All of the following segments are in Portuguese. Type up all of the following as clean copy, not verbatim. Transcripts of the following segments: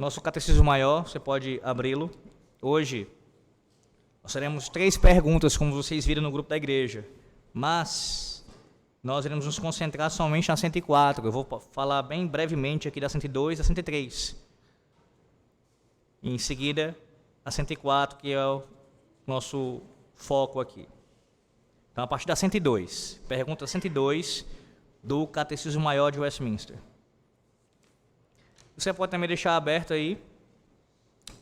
nosso Catecismo Maior, você pode abri-lo. Hoje, nós teremos 3 perguntas, como vocês viram no grupo da igreja, mas nós iremos nos concentrar somente na 104. Eu vou falar bem brevemente aqui da 102 e da 103. E em seguida, a 104, que é o nosso foco aqui. Então, a partir da 102, pergunta 102 do Catecismo Maior de Westminster. Você pode também deixar aberto aí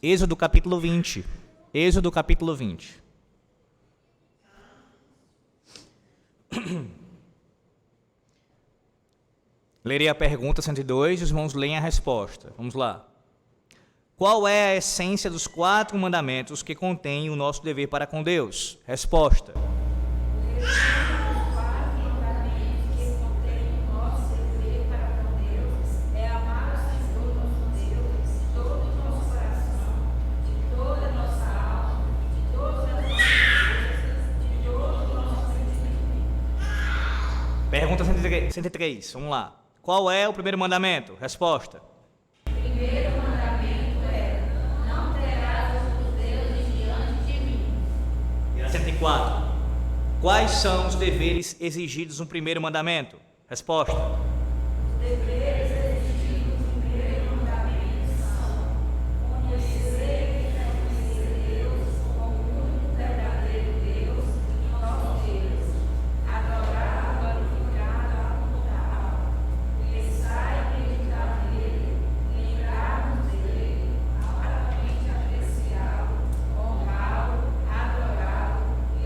Êxodo capítulo 20. Êxodo capítulo 20. Lerei a pergunta 102 e os irmãos leem a resposta. Vamos lá. Qual é a essência dos 4 mandamentos que contém o nosso dever para com Deus? Resposta. Pergunta 103, vamos lá. Qual é o primeiro mandamento? Resposta. O primeiro mandamento é: não terás outros deuses diante de mim. E a 104. Quais são os deveres exigidos no primeiro mandamento? Resposta. Os deveres exigidos no primeiro mandamento são: conhecer e reconhecer Deus como o único verdadeiro Deus e nosso Deus, adorar, glorificar, apontar, pensar e meditar nele, lembrar-nos dele, altamente apreciá-lo, honrá-lo, adorá-lo,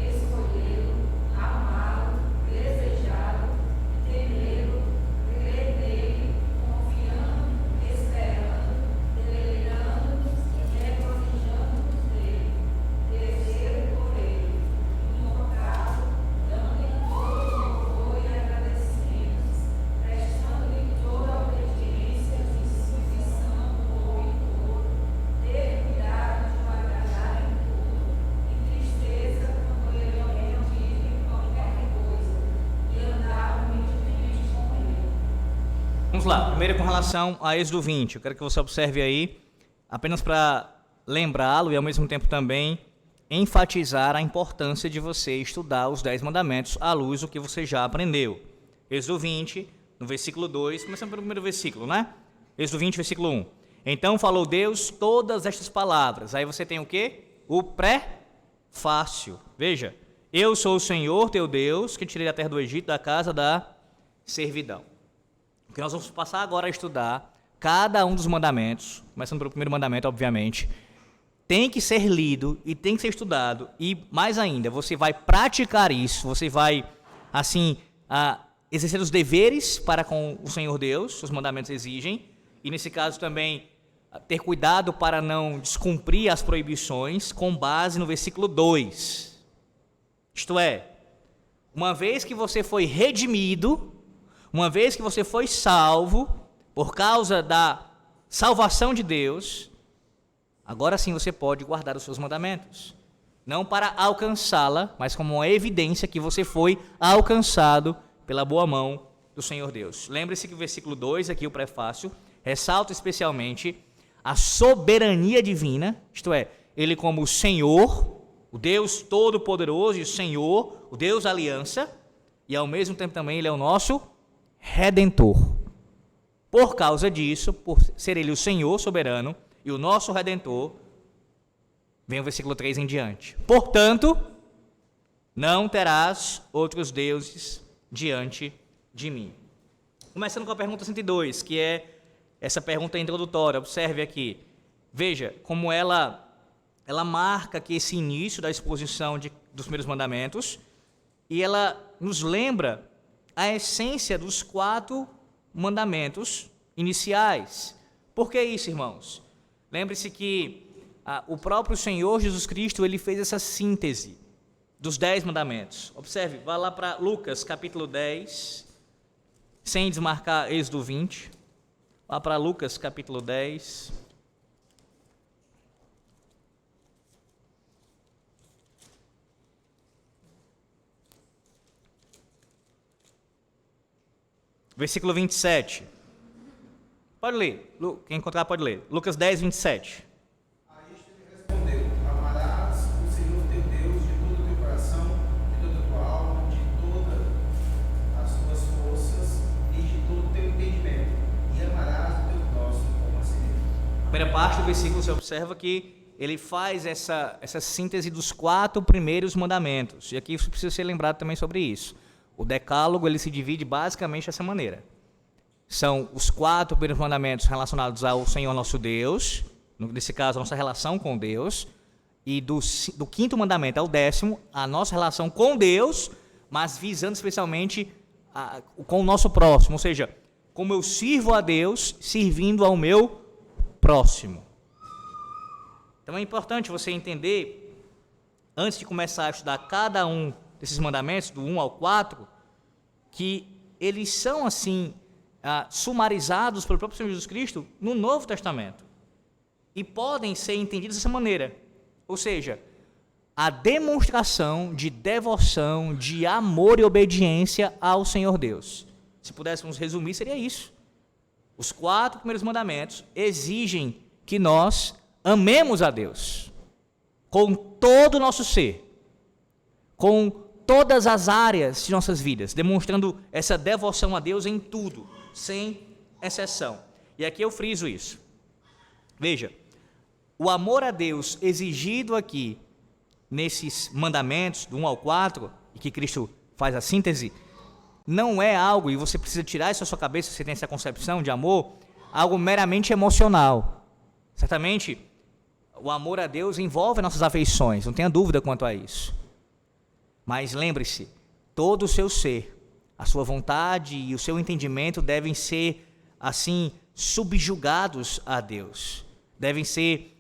escolhê-lo, amá-lo, desejá-lo, temê-lo, crer nele, confiando, esperando, deleitando-nos e regozijando-nos nele, dever por ele, invocá-lo, dando-lhe todo louvor e agradecimentos, prestando-lhe toda obediência e submissão no bom e todo, ter cuidado de o agradar em tudo, e tristeza quando ele ofende em qualquer coisa, e andar humildemente com ele. Vamos lá. Primeiro com relação a Êxodo 20. Eu quero que você observe aí, apenas para lembrá-lo e ao mesmo tempo também enfatizar a importância de você estudar os 10 mandamentos à luz do que você já aprendeu. Êxodo 20, no versículo 2, começando pelo primeiro versículo, né? Êxodo 20, versículo 1. Então falou Deus todas estas palavras. Aí você tem o quê? O pré-fácio. Veja, eu sou o Senhor teu Deus, que tirei da terra do Egito, da casa da servidão. O que nós vamos passar agora a estudar, cada um dos mandamentos, começando pelo primeiro mandamento, obviamente, tem que ser lido e tem que ser estudado. E mais ainda, você vai praticar isso, você vai, assim, exercer os deveres para com o Senhor Deus, os mandamentos exigem, e nesse caso também ter cuidado para não descumprir as proibições com base no versículo 2. Isto é, uma vez que você foi redimido, uma vez que você foi salvo por causa da salvação de Deus, agora sim você pode guardar os seus mandamentos. Não para alcançá-la, mas como uma evidência que você foi alcançado pela boa mão do Senhor Deus. Lembre-se que o versículo 2, aqui o prefácio, ressalta especialmente a soberania divina, isto é, ele como o Senhor, o Deus Todo-Poderoso e o Senhor, o Deus da aliança, e ao mesmo tempo também ele é o nosso Redentor. Por causa disso, por ser ele o Senhor soberano e o nosso Redentor, vem o versículo 3 em diante. Portanto, não terás outros deuses diante de mim. Começando com a pergunta 102, que é essa pergunta introdutória. Observe aqui. Veja como ela marca aqui esse início da exposição dos primeiros mandamentos e ela nos lembra a essência dos 4 mandamentos iniciais. Por que isso, irmãos? Lembre-se que o próprio Senhor Jesus Cristo, ele fez essa síntese dos 10 mandamentos. Observe, vá lá para Lucas capítulo 10, sem desmarcar Êxodo 20. Vá para Lucas capítulo 10. Versículo 27. Pode ler. Quem encontrar pode ler. Lucas 10, 27. A este ele respondeu: Amarás o Senhor teu Deus de todo o teu coração, de toda a tua alma, de todas as tuas forças e de todo o teu entendimento, e amarás o teu próximo como a si mesmo. Primeira parte do versículo você observa que ele faz essa síntese dos 4 primeiros mandamentos. E aqui precisa ser lembrado também sobre isso. O decálogo ele se divide basicamente dessa maneira. São os 4 primeiros mandamentos relacionados ao Senhor nosso Deus, nesse caso a nossa relação com Deus, e do 5º mandamento ao 10º, a nossa relação com Deus, mas visando especialmente com o nosso próximo, ou seja, como eu sirvo a Deus, servindo ao meu próximo. Então é importante você entender, antes de começar a estudar cada um desses mandamentos, do 1 ao 4, que eles são assim, sumarizados pelo próprio Senhor Jesus Cristo no Novo Testamento. E podem ser entendidos dessa maneira. Ou seja, a demonstração de devoção, de amor e obediência ao Senhor Deus. Se pudéssemos resumir, seria isso. Os 4 primeiros mandamentos exigem que nós amemos a Deus com todo o nosso ser, com todas as áreas de nossas vidas, demonstrando essa devoção a Deus em tudo, sem exceção. E aqui eu friso isso. Veja, o amor a Deus exigido aqui nesses mandamentos, do 1 ao 4, e que Cristo faz a síntese, não é algo, e você precisa tirar isso da sua cabeça, se você tem essa concepção de amor, algo meramente emocional. Certamente, o amor a Deus envolve nossas afeições, não tenha dúvida quanto a isso. Mas lembre-se, todo o seu ser, a sua vontade e o seu entendimento devem ser, assim, subjugados a Deus. Devem ser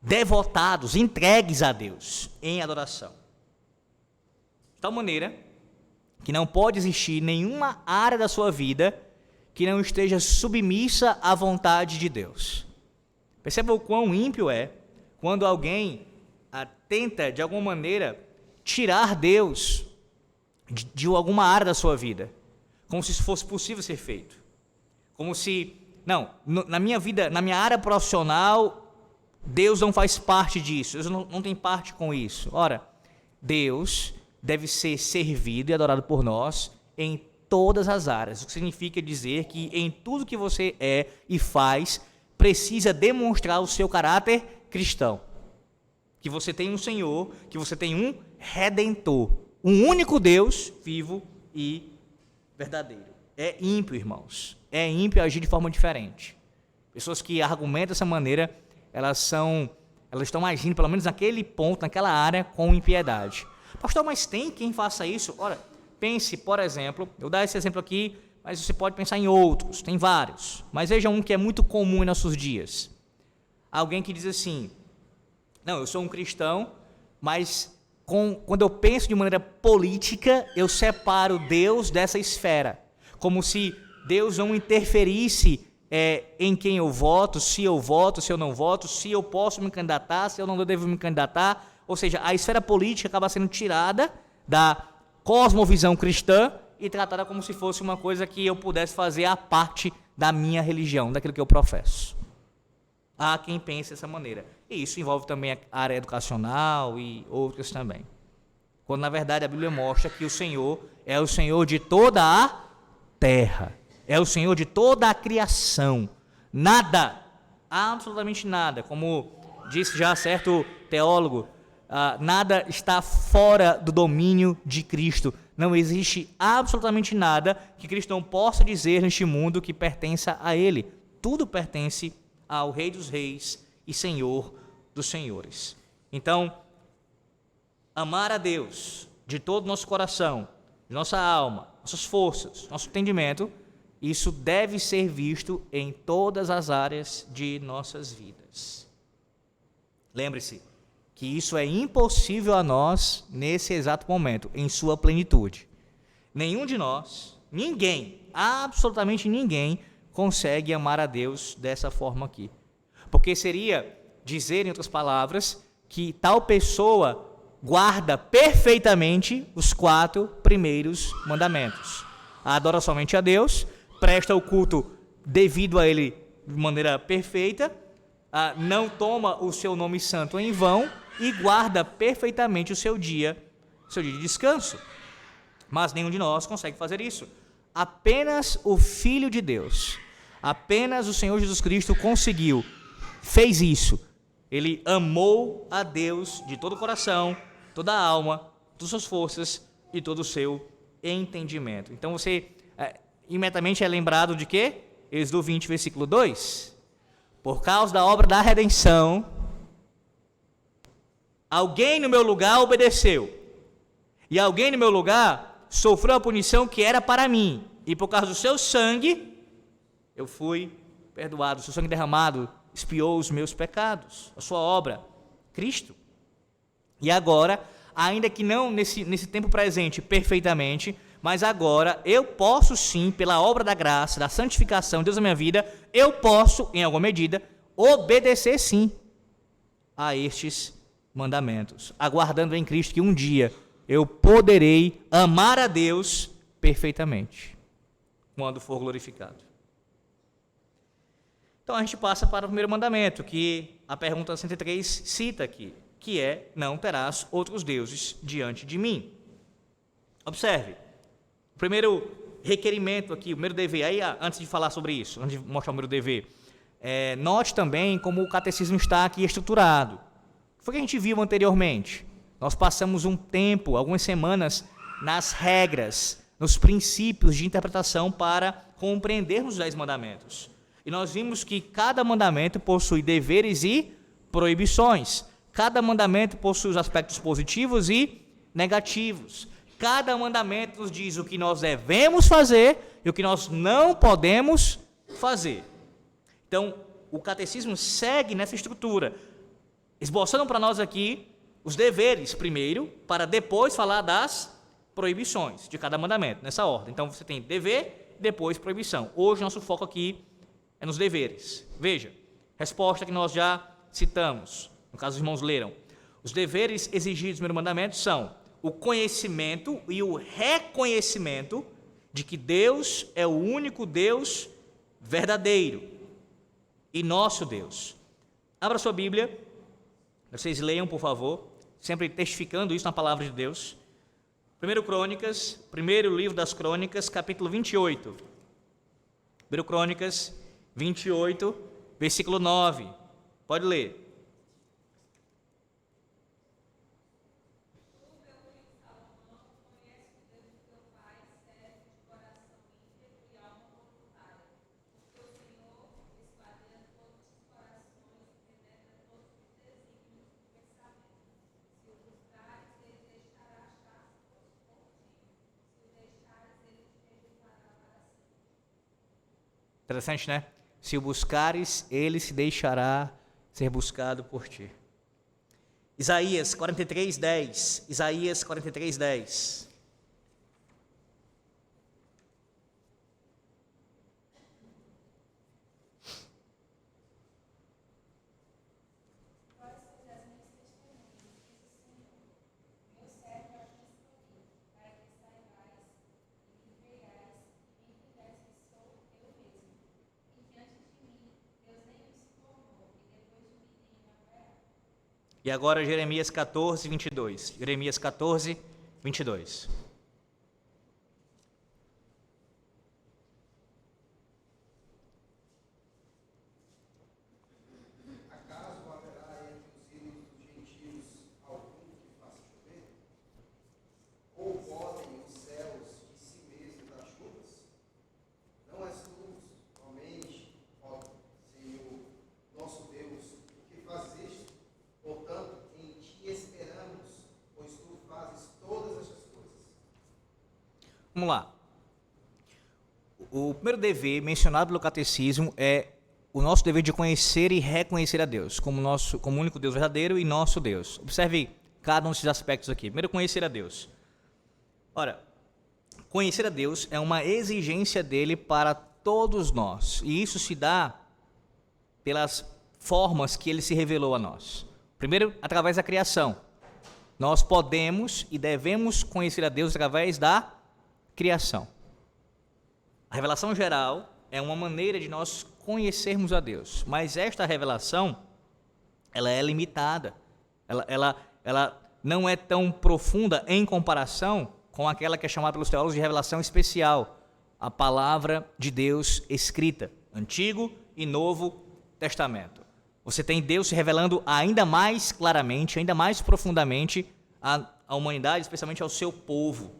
devotados, entregues a Deus em adoração. De tal maneira que não pode existir nenhuma área da sua vida que não esteja submissa à vontade de Deus. Perceba o quão ímpio é quando alguém tenta, de alguma maneira, tirar Deus de alguma área da sua vida, como se isso fosse possível ser feito. Como se, na minha vida, na minha área profissional, Deus não faz parte disso, Deus não tem parte com isso. Ora, Deus deve ser servido e adorado por nós em todas as áreas, o que significa dizer que em tudo que você é e faz, precisa demonstrar o seu caráter cristão. Que você tem um Senhor, que você tem um Redentor, um único Deus vivo e verdadeiro. É ímpio, irmãos. É ímpio agir de forma diferente. Pessoas que argumentam dessa maneira, elas estão agindo, pelo menos naquele ponto, naquela área, com impiedade. Pastor, mas tem quem faça isso? Ora, pense, por exemplo, eu vou dar esse exemplo aqui, mas você pode pensar em outros, tem vários. Mas veja um que é muito comum em nossos dias. Alguém que diz assim, eu sou um cristão, mas quando eu penso de maneira política, eu separo Deus dessa esfera. Como se Deus não interferisse em quem eu voto, se eu não voto, se eu posso me candidatar, se eu não devo me candidatar. Ou seja, a esfera política acaba sendo tirada da cosmovisão cristã e tratada como se fosse uma coisa que eu pudesse fazer a parte da minha religião, daquilo que eu professo. Há quem pense dessa maneira. E isso envolve também a área educacional e outras também. Quando, na verdade, a Bíblia mostra que o Senhor é o Senhor de toda a terra. É o Senhor de toda a criação. Nada, absolutamente nada, como disse já certo teólogo, nada está fora do domínio de Cristo. Não existe absolutamente nada que Cristo não possa dizer neste mundo que pertença a Ele. Tudo pertence ao Rei dos Reis e Senhor dos Senhores. Então, amar a Deus de todo o nosso coração, de nossa alma, nossas forças, nosso entendimento, isso deve ser visto em todas as áreas de nossas vidas. Lembre-se que isso é impossível a nós nesse exato momento, em sua plenitude. Nenhum de nós, ninguém, absolutamente ninguém, consegue amar a Deus dessa forma aqui. Porque seria dizer, em outras palavras, que tal pessoa guarda perfeitamente os 4 primeiros mandamentos. Adora somente a Deus, presta o culto devido a ele de maneira perfeita, não toma o seu nome santo em vão e guarda perfeitamente o seu dia de descanso. Mas nenhum de nós consegue fazer isso. Apenas o Filho de Deus, apenas o Senhor Jesus Cristo fez isso. Ele amou a Deus de todo o coração, toda a alma, todas as suas forças e todo o seu entendimento. Então você imediatamente é lembrado de quê? Êxodo 20, versículo 2. Por causa da obra da redenção, alguém no meu lugar obedeceu. E alguém no meu lugar sofreu a punição que era para mim. E por causa do seu sangue, eu fui perdoado. O seu sangue derramado expiou os meus pecados. A sua obra, Cristo. E agora, ainda que não nesse tempo presente perfeitamente, mas agora eu posso sim, pela obra da graça, da santificação de Deus na minha vida, eu posso, em alguma medida, obedecer sim a estes mandamentos, aguardando em Cristo que um dia eu poderei amar a Deus perfeitamente, quando for glorificado. Então a gente passa para o primeiro mandamento, que a pergunta 103 cita aqui, que é: não terás outros deuses diante de mim. Observe, o primeiro requerimento aqui, o primeiro dever, aí antes de falar sobre isso, antes de mostrar o primeiro dever, note também como o catecismo está aqui estruturado. Foi o que a gente viu anteriormente. Nós passamos um tempo, algumas semanas, nas regras, nos princípios de interpretação para compreendermos os 10 mandamentos. E nós vimos que cada mandamento possui deveres e proibições. Cada mandamento possui os aspectos positivos e negativos. Cada mandamento nos diz o que nós devemos fazer e o que nós não podemos fazer. Então, o catecismo segue nessa estrutura, esboçando para nós aqui os deveres primeiro, para depois falar das proibições de cada mandamento, nessa ordem. Então, você tem dever, depois proibição. Hoje, nosso foco aqui é nos deveres. Veja, resposta que nós já citamos, no caso os irmãos leram. Os deveres exigidos no primeiro mandamento são o conhecimento e o reconhecimento de que Deus é o único Deus verdadeiro e nosso Deus. Abra sua Bíblia, vocês leiam, por favor, sempre testificando isso na palavra de Deus. Primeiro livro das Crônicas, capítulo 28. 1 Crônicas 28, versículo 9. Pode ler. Interessante, né? Se o buscares, ele se deixará ser buscado por ti. Isaías 43:10. Isaías 43:10. E agora Jeremias 14:22. Jeremias 14:22. Acaso haverá entre os ídolos dos gentios algum que faça chover? Ou podem os céus de si mesmos dar chuvas? Não és tu somente, ó Senhor, nosso Deus, o que fazeste? Portanto, em ti esperamos, pois tu fazes todas estas coisas. Vamos lá. O primeiro dever mencionado pelo catecismo é o nosso dever de conhecer e reconhecer a Deus como o único Deus verdadeiro e nosso Deus. Observe cada um desses aspectos aqui. Primeiro, conhecer a Deus. Ora, conhecer a Deus é uma exigência dele para todos nós. E isso se dá pelas formas que ele se revelou a nós. Primeiro, através da criação. Nós podemos e devemos conhecer a Deus através da criação. A revelação geral é uma maneira de nós conhecermos a Deus. Mas esta revelação, ela é limitada. Ela não é tão profunda em comparação com aquela que é chamada pelos teólogos de revelação especial, a palavra de Deus escrita, Antigo e Novo Testamento. Você tem Deus se revelando ainda mais claramente, ainda mais profundamente à humanidade, especialmente ao seu povo.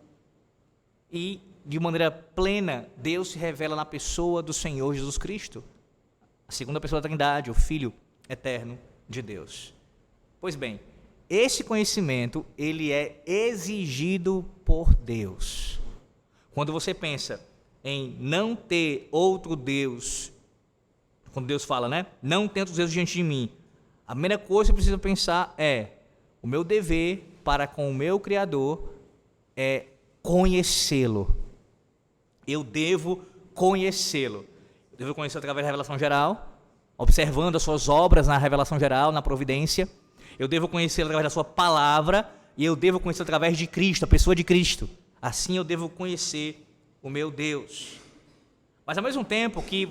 E, de maneira plena, Deus se revela na pessoa do Senhor Jesus Cristo, a segunda pessoa da Trindade, o Filho eterno de Deus. Pois bem, esse conhecimento, ele é exigido por Deus. Quando você pensa em não ter outro Deus, quando Deus fala, né? Não tem outros deuses diante de mim, a primeira coisa que você precisa pensar é: o meu dever para com o meu Criador é conhecê-lo. Eu devo conhecê-lo. Eu devo conhecê-lo através da revelação geral, observando as suas obras na revelação geral, na providência. Eu devo conhecê-lo através da sua palavra, e eu devo conhecê-lo através de Cristo, a pessoa de Cristo. Assim eu devo conhecer o meu Deus. Mas ao mesmo tempo que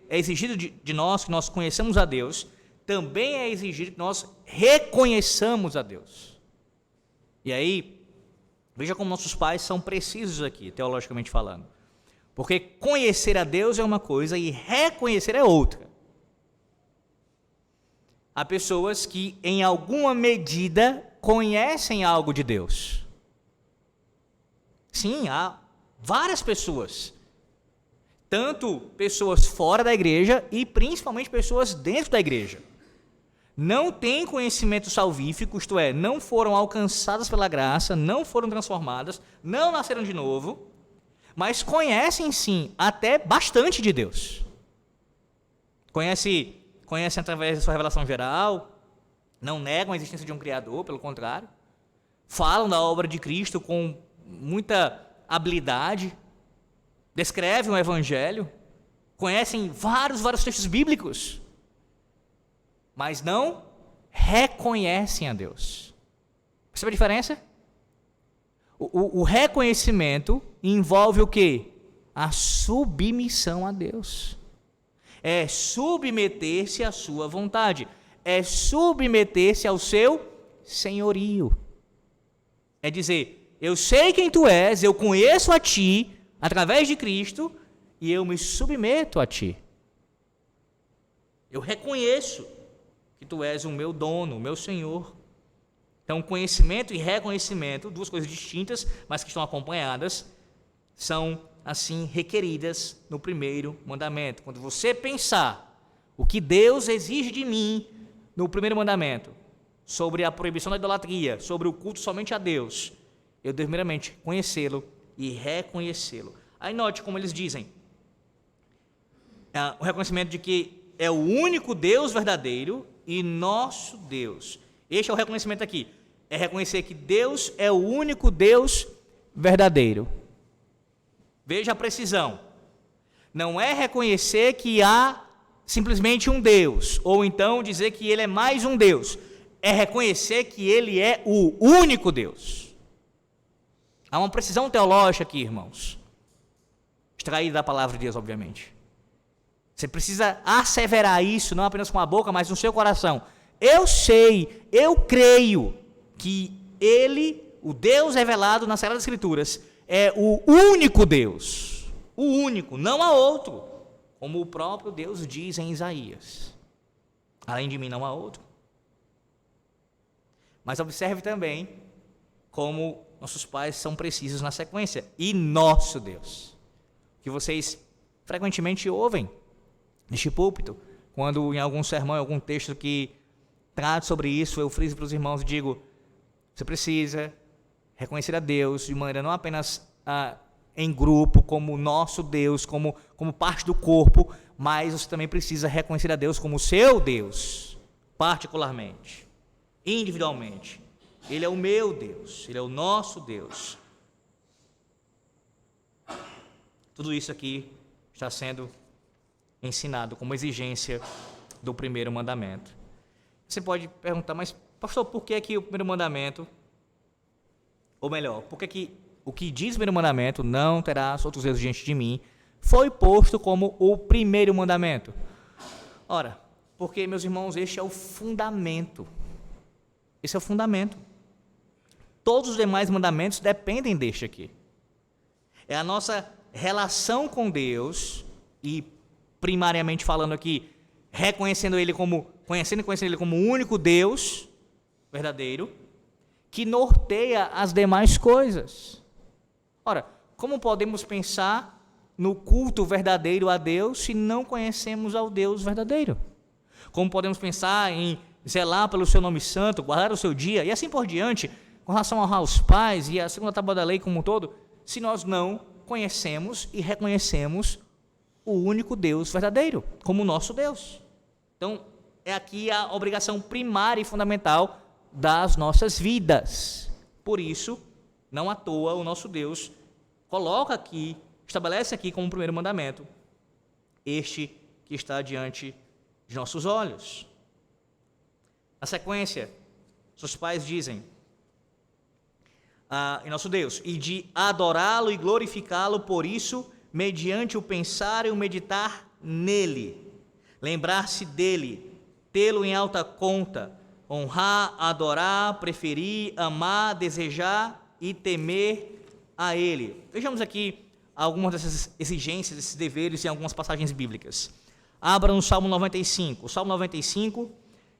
é exigido de nós que nós conheçamos a Deus, também é exigido que nós reconheçamos a Deus. E aí, veja como nossos pais são precisos aqui, teologicamente falando. Porque conhecer a Deus é uma coisa e reconhecer é outra. Há pessoas que, em alguma medida, conhecem algo de Deus. Sim, há várias pessoas. Tanto pessoas fora da igreja e principalmente pessoas dentro da igreja. Não têm conhecimento salvífico, isto é, não foram alcançadas pela graça, não foram transformadas, não nasceram de novo, mas conhecem sim até bastante de Deus. Conhecem através da sua revelação geral, não negam a existência de um Criador, pelo contrário, falam da obra de Cristo com muita habilidade, descrevem o Evangelho, conhecem vários textos bíblicos, mas não reconhecem a Deus. Percebe a diferença? O reconhecimento envolve o quê? A submissão a Deus. É submeter-se à sua vontade. É submeter-se ao seu senhorio. É dizer, eu sei quem tu és, eu conheço a ti, através de Cristo, e eu me submeto a ti. Eu reconheço que tu és o meu dono, o meu Senhor. Então, conhecimento e reconhecimento, duas coisas distintas, mas que estão acompanhadas, são, assim, requeridas no primeiro mandamento. Quando você pensar o que Deus exige de mim no primeiro mandamento, sobre a proibição da idolatria, sobre o culto somente a Deus, eu devo primeiramente conhecê-lo e reconhecê-lo. Aí note como eles dizem, o reconhecimento de que é o único Deus verdadeiro e nosso Deus. Este é o reconhecimento aqui, é reconhecer que Deus é o único Deus verdadeiro. Veja a precisão, não é reconhecer que há simplesmente um Deus, ou então dizer que ele é mais um Deus, é reconhecer que ele é o único Deus. Há uma precisão teológica aqui, irmãos, extraída da palavra de Deus, obviamente. Você precisa asseverar isso, não apenas com a boca, mas no seu coração. Eu sei, eu creio que ele, o Deus revelado nas Sagradas Escrituras, é o único Deus. O único, não há outro. Como o próprio Deus diz em Isaías. Além de mim não há outro. Mas observe também como nossos pais são precisos na sequência. E nosso Deus. Que vocês frequentemente ouvem neste púlpito, quando em algum sermão, em algum texto que trata sobre isso, eu friso para os irmãos e digo, você precisa reconhecer a Deus de maneira não apenas em grupo, como nosso Deus, como parte do corpo, mas você também precisa reconhecer a Deus como seu Deus, particularmente, individualmente. Ele é o meu Deus, Ele é o nosso Deus. Tudo isso aqui está sendo ensinado como exigência do primeiro mandamento. Você pode perguntar, mas pastor, por que o primeiro mandamento, ou melhor, por que o que diz o primeiro mandamento, não terás outros deuses diante de mim, foi posto como o primeiro mandamento? Ora, porque, meus irmãos, este é o fundamento. Esse é o fundamento. Todos os demais mandamentos dependem deste aqui. É a nossa relação com Deus e, primariamente falando aqui, conhecendo Ele como o único Deus verdadeiro, que norteia as demais coisas. Ora, como podemos pensar no culto verdadeiro a Deus se não conhecemos ao Deus verdadeiro? Como podemos pensar em zelar pelo seu nome santo, guardar o seu dia e assim por diante, com relação a honrar os pais e a segunda tábua da lei como um todo, se nós não conhecemos e reconhecemos o único Deus verdadeiro como nosso Deus? Então, é aqui a obrigação primária e fundamental das nossas vidas. Por isso, não à toa o nosso Deus estabelece aqui como primeiro mandamento este que está diante de nossos olhos. Na sequência, seus pais dizem em nosso Deus, e de adorá-lo e glorificá-lo por isso, mediante o pensar e o meditar nele, lembrar-se dele, tê-lo em alta conta, honrar, adorar, preferir, amar, desejar e temer a ele. Vejamos aqui algumas dessas exigências, desses deveres em algumas passagens bíblicas. Abra no Salmo 95. O Salmo 95,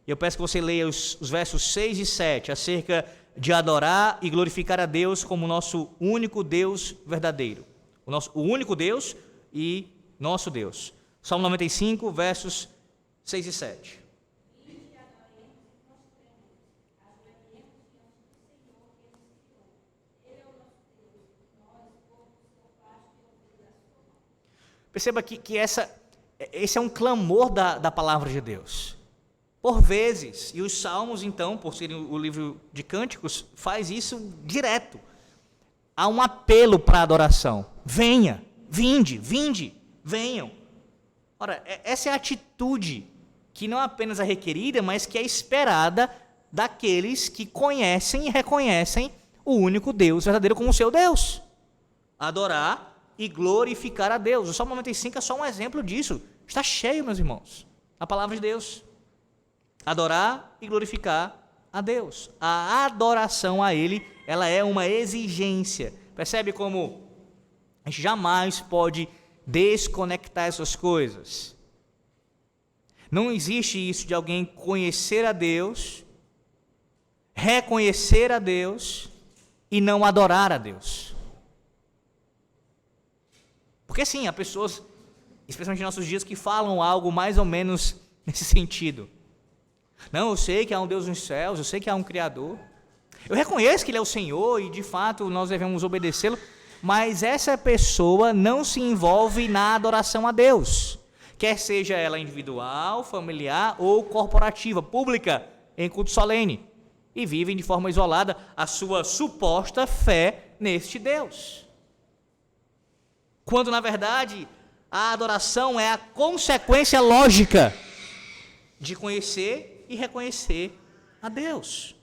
eu peço que você leia os versos 6 e 7, acerca de adorar e glorificar a Deus como nosso único Deus verdadeiro. O único Deus e nosso Deus. Salmo 95, versos 6 e 7. Perceba que esse é um clamor da palavra de Deus. Por vezes, e os Salmos, então, por serem o livro de cânticos, faz isso direto. Há um apelo para a adoração. Venha, vinde, venham. Ora, essa é a atitude que não apenas é requerida, mas que é esperada daqueles que conhecem e reconhecem o único Deus verdadeiro como seu Deus. Adorar e glorificar a Deus. O Salmo 95 é só um exemplo disso. Está cheio, meus irmãos, a palavra de Deus. Adorar e glorificar a Deus. A adoração a Ele, ela é uma exigência. Percebe como a gente jamais pode desconectar essas coisas. Não existe isso de alguém conhecer a Deus, reconhecer a Deus e não adorar a Deus. Porque sim, há pessoas, especialmente em nossos dias, que falam algo mais ou menos nesse sentido. Não, eu sei que há um Deus nos céus, eu sei que há um Criador. Eu reconheço que Ele é o Senhor e, de fato, nós devemos obedecê-lo, mas essa pessoa não se envolve na adoração a Deus, quer seja ela individual, familiar ou corporativa, pública, em culto solene, e vivem de forma isolada a sua suposta fé neste Deus. Quando, na verdade, a adoração é a consequência lógica de conhecer e reconhecer a Deus.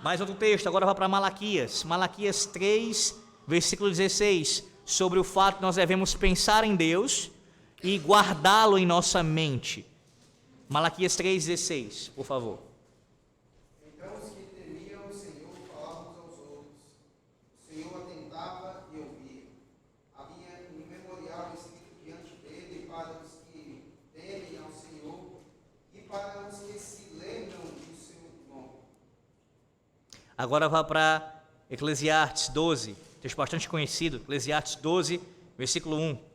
Mais outro texto, agora vai para Malaquias. Malaquias 3, versículo 16, sobre o fato que nós devemos pensar em Deus e guardá-lo em nossa mente. Malaquias 3,16, por favor. Então os que temiam o Senhor falavam uns aos outros. O Senhor atentava e ouvia. Havia um memorial escrito diante dele para os que temem ao Senhor e para os que se lembram do seu nome. Agora vá para Eclesiastes 12, texto bastante conhecido, Eclesiastes 12, versículo 1.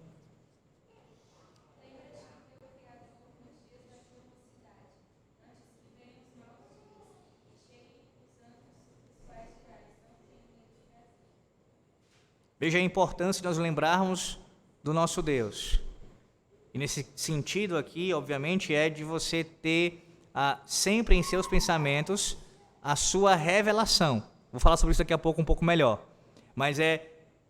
Veja a importância de nós lembrarmos do nosso Deus. E nesse sentido aqui, obviamente, é de você ter sempre em seus pensamentos a sua revelação. Vou falar sobre isso daqui a pouco um pouco melhor. Mas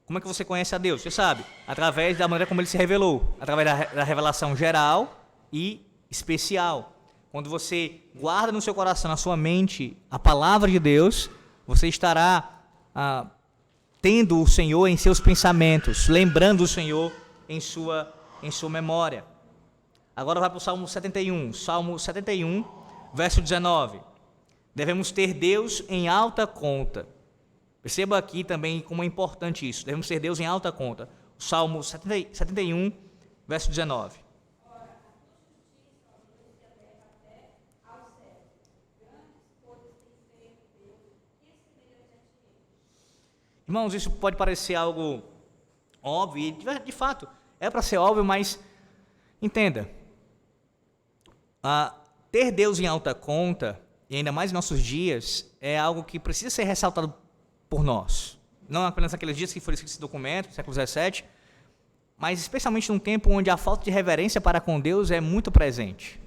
como é que você conhece a Deus? Você sabe, através da maneira como Ele se revelou, através da revelação geral e especial. Quando você guarda no seu coração, na sua mente, a palavra de Deus, você estará tendo o Senhor em seus pensamentos, lembrando o Senhor em sua memória. Agora vai para o Salmo 71, verso 19. Devemos ter Deus em alta conta. Perceba aqui também como é importante isso. Devemos ter Deus em alta conta. O Salmo 71, verso 19. Irmãos, isso pode parecer algo óbvio, e de fato é para ser óbvio, mas entenda, ter Deus em alta conta, e ainda mais em nossos dias, é algo que precisa ser ressaltado por nós. Não apenas naqueles dias que foi escrito esse documento, século XVII, mas especialmente num tempo onde a falta de reverência para com Deus é muito presente.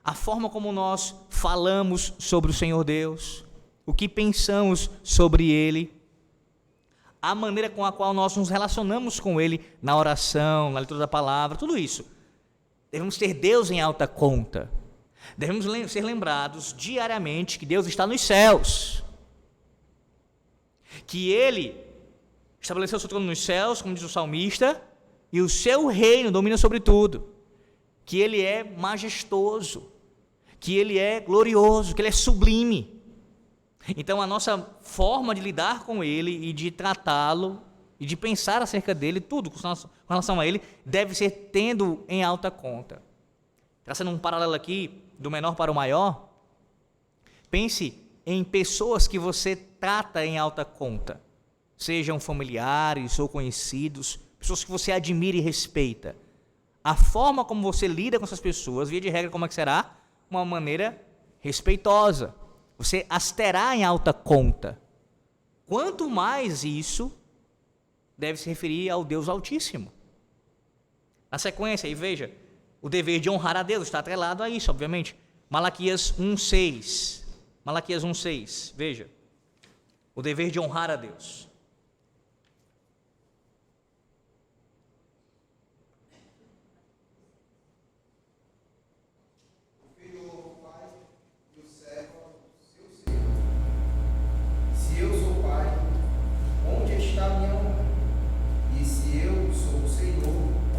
A forma como nós falamos sobre o Senhor Deus, o que pensamos sobre Ele, a maneira com a qual nós nos relacionamos com Ele na oração, na leitura da palavra, tudo isso. Devemos ter Deus em alta conta. Devemos ser lembrados diariamente que Deus está nos céus. Que Ele estabeleceu o seu trono nos céus, como diz o salmista, e o seu reino domina sobre tudo. Que Ele é majestoso, que Ele é glorioso, que Ele é sublime. Então a nossa forma de lidar com Ele e de tratá-lo e de pensar acerca dele, tudo com relação a Ele, deve ser tendo em alta conta. Traçando um paralelo aqui, do menor para o maior, pense em pessoas que você trata em alta conta, sejam familiares ou conhecidos, pessoas que você admira e respeita. A forma como você lida com essas pessoas, via de regra, como é que será? Uma maneira respeitosa. Você as terá em alta conta. Quanto mais isso deve se referir ao Deus Altíssimo. Na sequência, aí veja, o dever de honrar a Deus está atrelado a isso, obviamente. Malaquias 1:6. Malaquias 1:6, veja. O dever de honrar a Deus. Se eu sou pai, onde está a minha honra? E se eu sou o Senhor,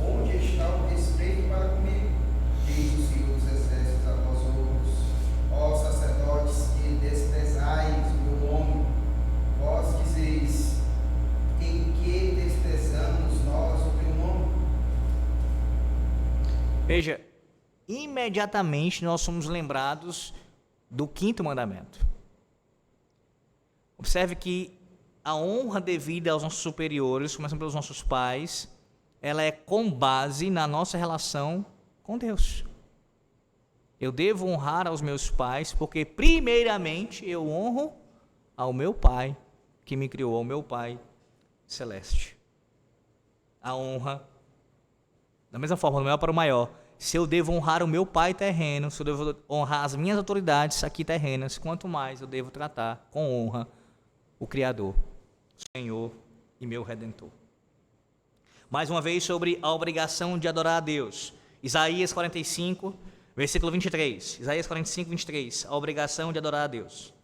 onde está o respeito para comigo? Diz o Senhor dos Exércitos a vós outros, ó sacerdotes, que desprezais o meu nome. Vós dizeis, em que desprezamos nós o teu nome? Veja, imediatamente nós somos lembrados do 5º mandamento. Observe que a honra devida aos nossos superiores, começando pelos nossos pais, ela é com base na nossa relação com Deus. Eu devo honrar aos meus pais, porque primeiramente eu honro ao meu Pai, que me criou, ao meu Pai celeste. A honra, da mesma forma, do maior para o maior. Se eu devo honrar o meu Pai terreno, se eu devo honrar as minhas autoridades aqui terrenas, quanto mais eu devo tratar com honra o Criador, o Senhor e meu Redentor. Mais uma vez sobre a obrigação de adorar a Deus. Isaías 45, versículo 23. Isaías 45, 23. A obrigação de adorar a Deus.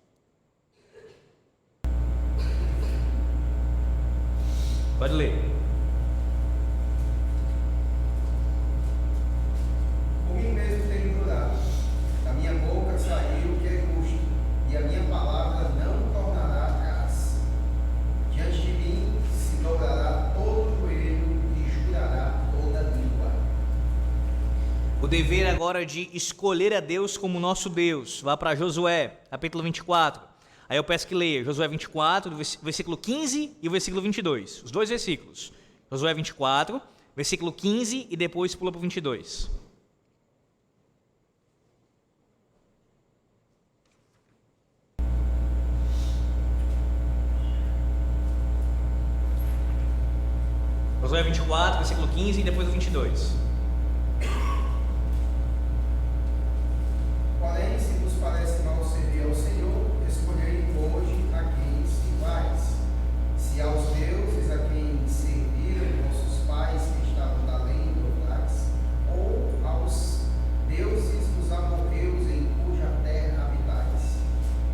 Pode ler. Por mim mesmo tenho jurado, da minha boca saiu o que é justo, e a minha palavra não tornará atrás. Diante de mim se dobrará todo o joelho e jurará toda a língua. O dever agora de escolher a Deus como nosso Deus. Vá para Josué, capítulo 24. Aí eu peço que leia Josué 24, versículo 15 e o versículo 22. Os dois versículos. Josué 24, versículo 15 e depois pula para o 22. Josué 24, versículo 15 e depois o 22. Porém, se vos parece mal servir ao Senhor, escolhei hoje a quem sirvais. Se aos deuses a quem serviram vossos pais que estavam da além do Eufrates, ou aos deuses dos amorreus em cuja terra habitais.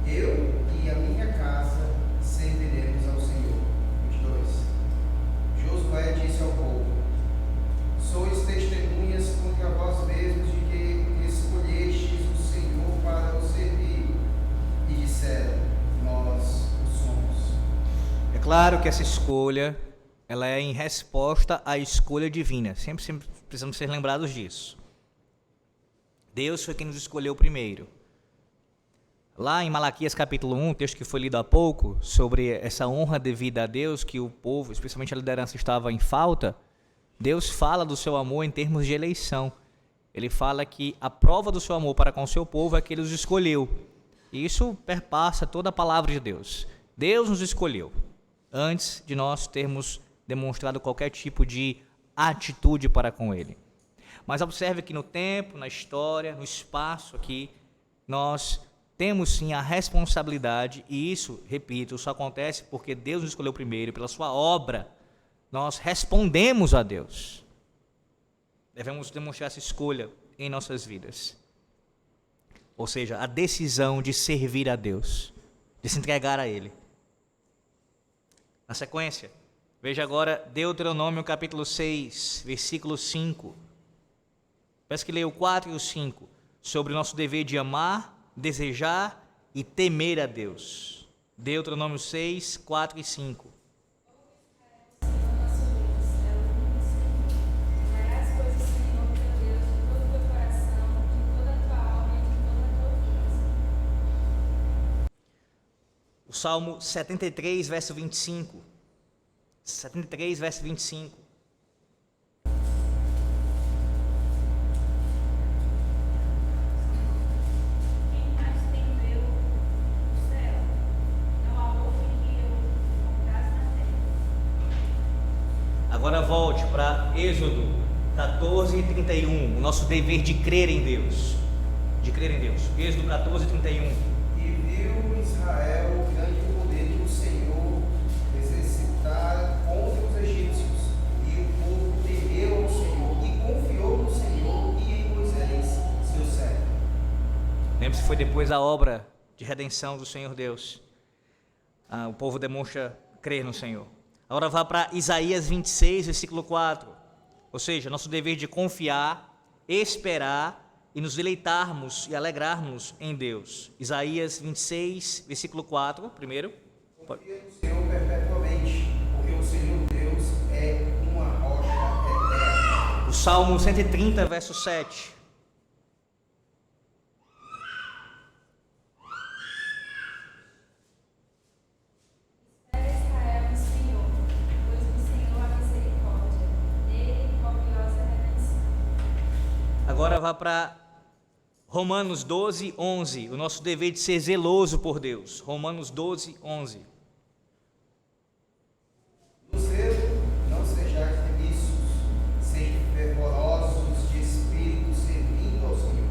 Eu e a minha casa serviremos Claro que essa escolha, ela é em resposta à escolha divina. Sempre precisamos ser lembrados disso. Deus foi quem nos escolheu primeiro. Lá em Malaquias capítulo 1, texto que foi lido há pouco, sobre essa honra devida a Deus, que o povo, especialmente a liderança, estava em falta, Deus fala do seu amor em termos de eleição. Ele fala que a prova do seu amor para com o seu povo é que ele os escolheu. E isso perpassa toda a palavra de Deus. Deus nos escolheu antes de nós termos demonstrado qualquer tipo de atitude para com ele. Mas observe que no tempo, na história, no espaço aqui, nós temos sim a responsabilidade, e isso, repito, só acontece porque Deus nos escolheu primeiro, pela sua obra, nós respondemos a Deus. Devemos demonstrar essa escolha em nossas vidas. Ou seja, a decisão de servir a Deus, de se entregar a Ele. Na sequência, veja agora Deuteronômio capítulo 6, versículo 5. Peço que leia o 4 e o 5, sobre o nosso dever de amar, desejar e temer a Deus. Deuteronômio 6, 4 e 5. O Salmo 73, verso 25. 73, verso 25. Agora volte para Êxodo 14 e 31, o nosso dever de crer em Deus. De crer em Deus. Êxodo 14 e 31. E viu Israel o grande poder que o Senhor exercitara contra os egípcios. E o povo temeu ao Senhor e confiou no Senhor e em Moisés, seu servo. Lembre-se, foi depois da obra de redenção do Senhor Deus. O povo demonstra crer no Senhor. Agora vá para Isaías 26, versículo 4. Ou seja, nosso dever de confiar, esperar e nos deleitarmos e alegrarmos em Deus. Isaías 26, versículo 4, primeiro. Confia no Senhor perpetuamente, porque o Senhor Deus é uma rocha eterna. O Salmo 130, verso 7. Agora vá para Romanos 12, 11, o nosso dever de ser zeloso por Deus. Romanos 12, 11. No zelo, não sejais remisso, sede fervorosos de espírito, servindo ao Senhor.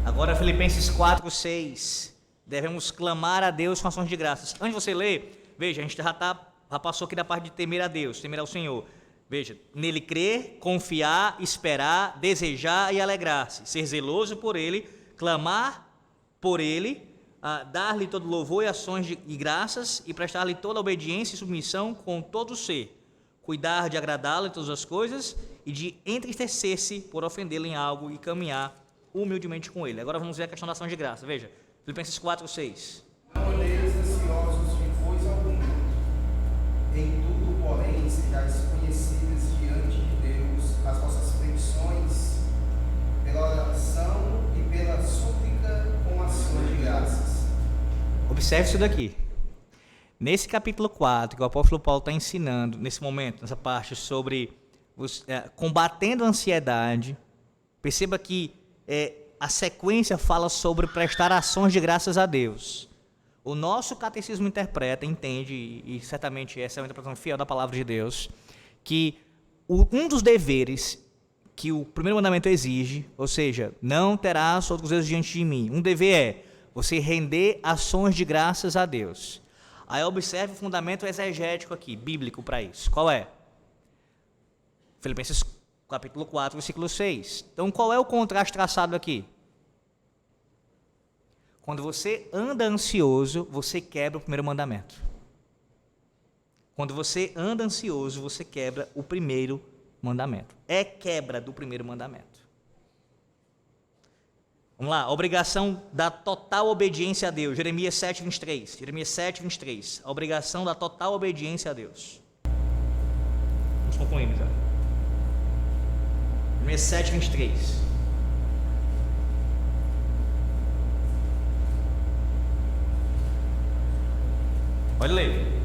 Agora Filipenses 4, 6. Devemos clamar a Deus com ações de graças. Antes de você ler, veja, a gente já passou aqui da parte de temer a Deus, temer ao Senhor. Veja, nele crer, confiar, esperar, desejar e alegrar-se, ser zeloso por ele, clamar por ele, dar-lhe todo louvor e ações de graças e prestar-lhe toda obediência e submissão com todo o ser, cuidar de agradá-lo em todas as coisas e de entristecer-se por ofendê-lo em algo e caminhar humildemente com ele. Agora vamos ver a questão da ação de graça. Veja, Filipenses 4, 6. Não andeis ansiosos de coisa alguma, em tudo, porém, sejais conhecidas diante de Deus as vossas petições, pela oração e pela súplica com ações de graças. Observe isso daqui. Nesse capítulo 4, que o apóstolo Paulo está ensinando, nesse momento, nessa parte, sobre combatendo a ansiedade, perceba que a sequência fala sobre prestar ações de graças a Deus. O nosso catecismo interpreta, entende, e certamente essa é uma interpretação fiel da palavra de Deus, que um dos deveres que o primeiro mandamento exige, ou seja, não terás outros deuses diante de mim. Um dever é você render ações de graças a Deus. Aí observe o fundamento exegético aqui, bíblico para isso. Qual é? Filipenses capítulo 4, versículo 6. Então, qual é o contraste traçado aqui? Quando você anda ansioso, você quebra o primeiro mandamento. Quando você anda ansioso, você quebra o primeiro mandamento. É quebra do primeiro mandamento. Vamos lá, obrigação da total obediência a Deus. Jeremias 7:23. Jeremias 7:23. A obrigação da total obediência a Deus. Vamos concluindo já. Jeremias 7:23. Pode ler.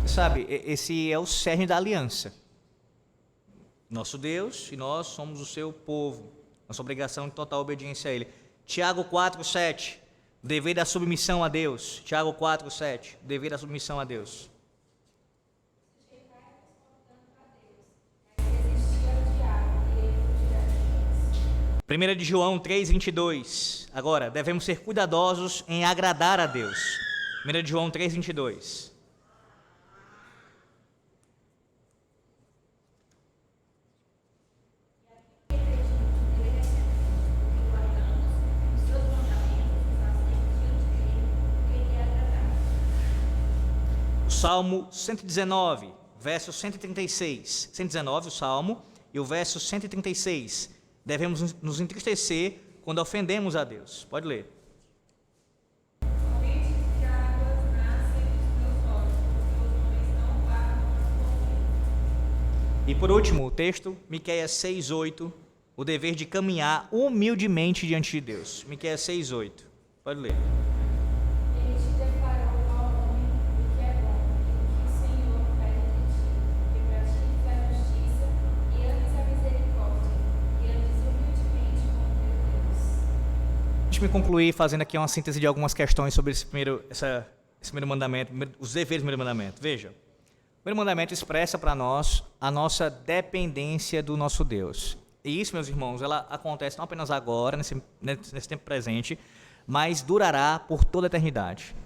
Sabe, esse é o cerne da aliança. Nosso Deus e nós somos o seu povo. Nossa obrigação de total obediência a Ele. Tiago 4:7, dever da submissão a Deus. Tiago 4:7, dever da submissão a Deus. 1 de João 3:22. Agora, devemos ser cuidadosos em agradar a Deus. 1 de João 3:22. Salmo 119, verso 136. 119, o Salmo, e o verso 136. Devemos nos entristecer quando ofendemos a Deus. Pode ler. E por último, o texto, Miqueias 6:8, o dever de caminhar humildemente diante de Deus. Miqueias 6:8. Pode ler. Deixa eu concluir fazendo aqui uma síntese de algumas questões sobre esse primeiro mandamento, os deveres do primeiro mandamento. Veja, o primeiro mandamento expressa para nós a nossa dependência do nosso Deus. E isso, meus irmãos, ela acontece não apenas agora, nesse tempo presente, mas durará por toda a eternidade.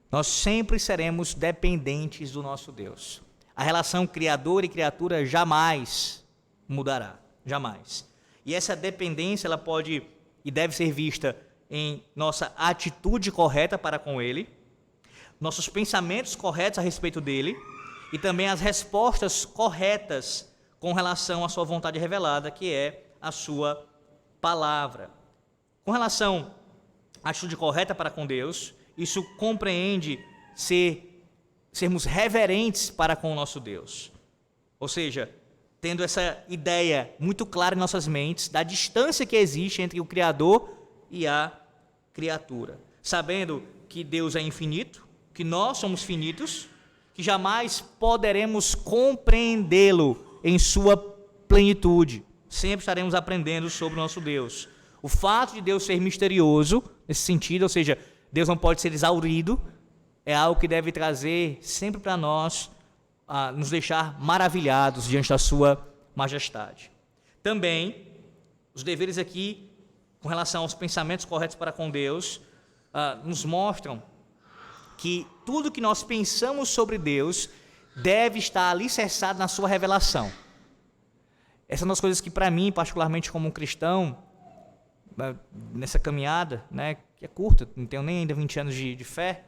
Nós sempre seremos dependentes do nosso Deus. A relação criador e criatura jamais mudará, jamais. E essa dependência ela pode e deve ser vista em nossa atitude correta para com Ele, nossos pensamentos corretos a respeito dEle e também as respostas corretas com relação à sua vontade revelada, que é a sua palavra. Com relação à atitude correta para com Deus, isso compreende sermos reverentes para com o nosso Deus. Ou seja, tendo essa ideia muito clara em nossas mentes da distância que existe entre o Criador e a criatura, sabendo que Deus é infinito, que nós somos finitos, que jamais poderemos compreendê-lo em sua plenitude. Sempre estaremos aprendendo sobre o nosso Deus. O fato de Deus ser misterioso, nesse sentido, ou seja, Deus não pode ser exaurido, é algo que deve trazer sempre para nós, nos deixar maravilhados diante da sua majestade. Também, os deveres aqui, com relação aos pensamentos corretos para com Deus, nos mostram que tudo que nós pensamos sobre Deus deve estar alicerçado na sua revelação. Essa é uma das coisas que, para mim, particularmente como um cristão, nessa caminhada, né, que é curta, não tenho nem ainda 20 anos de fé,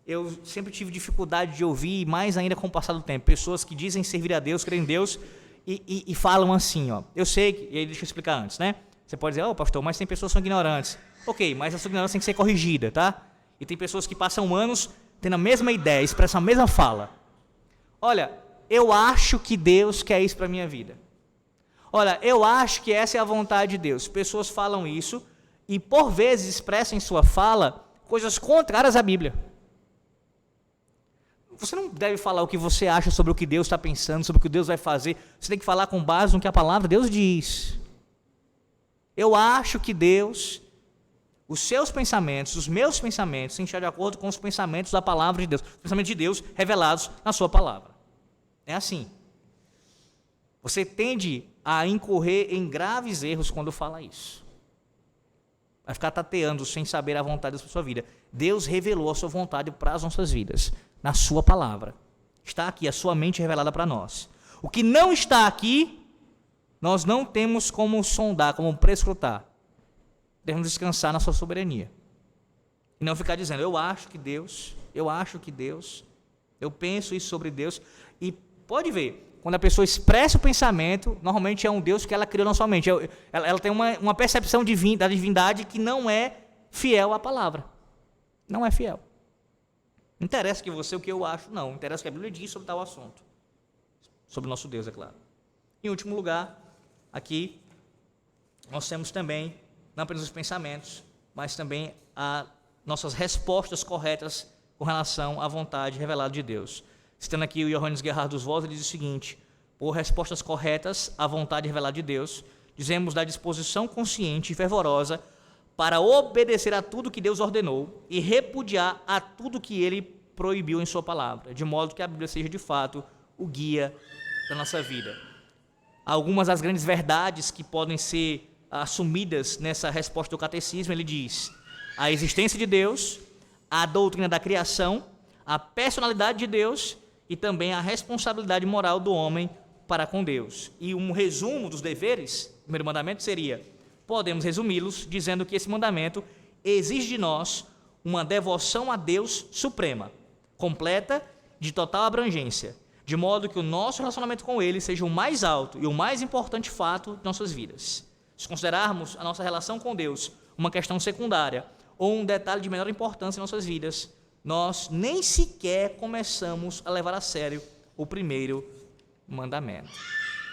eu sempre tive dificuldade de ouvir, mais ainda com o passar do tempo, pessoas que dizem servir a Deus, creem em Deus, e falam assim, ó, eu sei que, e aí deixa eu explicar antes, né? Você pode dizer, pastor, mas tem pessoas que são ignorantes. Ok, mas a sua ignorância tem que ser corrigida, tá? E tem pessoas que passam anos tendo a mesma ideia, expressam a mesma fala. Olha, eu acho que Deus quer isso para a minha vida. Olha, eu acho que essa é a vontade de Deus. Pessoas falam isso e, por vezes, expressam em sua fala coisas contrárias à Bíblia. Você não deve falar o que você acha sobre o que Deus está pensando, sobre o que Deus vai fazer. Você tem que falar com base no que a palavra de Deus diz. Eu acho que Deus, os seus pensamentos, os meus pensamentos, se enxergam de acordo com os pensamentos da palavra de Deus, os pensamentos de Deus revelados na sua palavra. É assim. Você tende a incorrer em graves erros quando fala isso. Vai ficar tateando sem saber a vontade da sua vida. Deus revelou a sua vontade para as nossas vidas, na sua palavra. Está aqui, a sua mente revelada para nós. O que não está aqui, nós não temos como sondar, como prescrutar. Devemos descansar na sua soberania. E não ficar dizendo, eu acho que Deus, eu penso isso sobre Deus. E pode ver, quando a pessoa expressa o pensamento, normalmente é um Deus que ela criou na sua mente. Ela tem uma percepção da divindade que não é fiel à palavra. Não é fiel. Não interessa o que eu acho, não. Interessa o que a Bíblia diz sobre tal assunto. Sobre o nosso Deus, é claro. Em último lugar, aqui, nós temos também, não apenas os pensamentos, mas também as nossas respostas corretas com relação à vontade revelada de Deus. Citando aqui o Johannes Gerhard dos Vos, ele diz o seguinte: por respostas corretas à vontade revelada de Deus, dizemos da disposição consciente e fervorosa para obedecer a tudo que Deus ordenou e repudiar a tudo que Ele proibiu em sua palavra, de modo que a Bíblia seja de fato o guia da nossa vida. Algumas das grandes verdades que podem ser assumidas nessa resposta do catecismo, ele diz: a existência de Deus, a doutrina da criação, a personalidade de Deus e também a responsabilidade moral do homem para com Deus. E um resumo dos deveres, o primeiro mandamento seria, podemos resumi-los dizendo que esse mandamento exige de nós uma devoção a Deus suprema, completa, de total abrangência, de modo que o nosso relacionamento com Ele seja o mais alto e o mais importante fato de nossas vidas. Se considerarmos a nossa relação com Deus uma questão secundária ou um detalhe de menor importância em nossas vidas, nós nem sequer começamos a levar a sério o primeiro mandamento.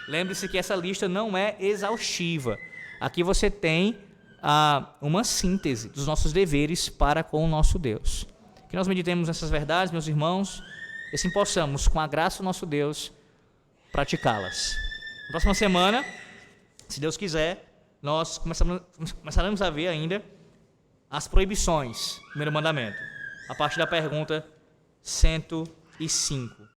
Lembre-se que essa lista não é exaustiva. Aqui você tem uma síntese dos nossos deveres para com o nosso Deus. Que nós meditemos nessas verdades, meus irmãos, e assim possamos, com a graça do nosso Deus, praticá-las. Na próxima semana, se Deus quiser, nós começaremos a ver ainda as proibições, primeiro mandamento, a partir da pergunta 105.